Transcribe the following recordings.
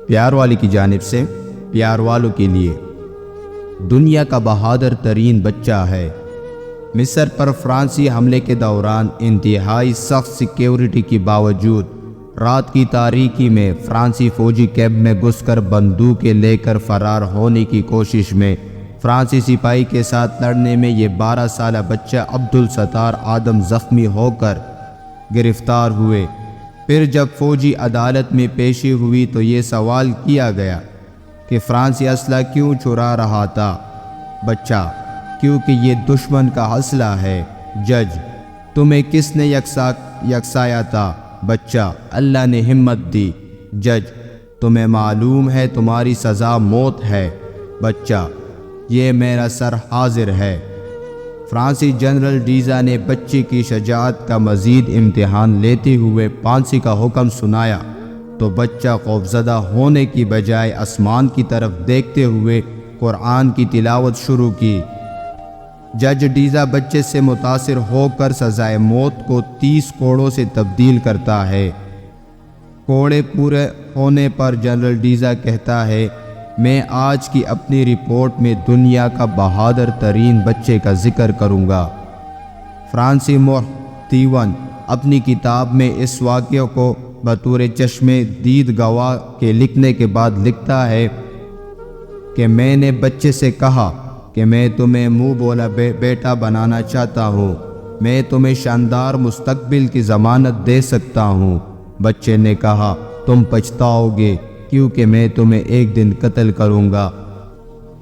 پیار والی کی جانب سے پیار والوں کے لیے۔ دنیا کا بہادر ترین بچہ ہے۔ مصر پر فرانسی حملے کے دوران انتہائی سخت سیکیورٹی کے باوجود رات کی تاریکی میں فرانسی فوجی کیمپ میں گھس کر بندوقیں لے کر فرار ہونے کی کوشش میں فرانسی سپاہی کے ساتھ لڑنے میں یہ 12 سالہ بچہ عبدالستار آدم زخمی ہو کر گرفتار ہوئے۔ پھر جب فوجی عدالت میں پیشی ہوئی تو یہ سوال کیا گیا کہ فرانسی اسلحہ کیوں چرا رہا تھا؟ بچہ: کیونکہ یہ دشمن کا اسلحہ ہے۔ جج: تمہیں کس نے یکسایا تھا؟ بچہ: اللہ نے ہمت دی۔ جج: تمہیں معلوم ہے تمہاری سزا موت ہے؟ بچہ: یہ میرا سر حاضر ہے۔ فرانسی جنرل ڈیزا نے بچے کی شجاعت کا مزید امتحان لیتے ہوئے پھانسی کا حکم سنایا تو بچہ خوفزدہ ہونے کی بجائے آسمان کی طرف دیکھتے ہوئے قرآن کی تلاوت شروع کی۔ جج ڈیزا بچے سے متاثر ہو کر سزائے موت کو 30 کوڑوں سے تبدیل کرتا ہے۔ کوڑے پورے ہونے پر جنرل ڈیزا کہتا ہے، میں آج کی اپنی رپورٹ میں دنیا کا بہادر ترین بچے کا ذکر کروں گا۔ فرانسی محتیون اپنی کتاب میں اس واقعے کو بطور چشمِ دید گواہ کے لکھنے کے بعد لکھتا ہے کہ میں نے بچے سے کہا کہ میں تمہیں منہ بولا بیٹا بنانا چاہتا ہوں، میں تمہیں شاندار مستقبل کی ضمانت دے سکتا ہوں۔ بچے نے کہا، تم پچھتاؤ گے کیونکہ میں تمہیں ایک دن قتل کروں گا۔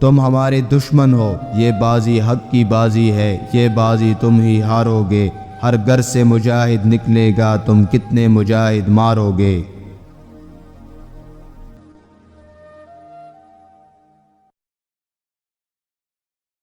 تم ہمارے دشمن ہو، یہ بازی حق کی بازی ہے، یہ بازی تم ہی ہارو گے۔ ہر گھر سے مجاہد نکلے گا، تم کتنے مجاہد مارو گے۔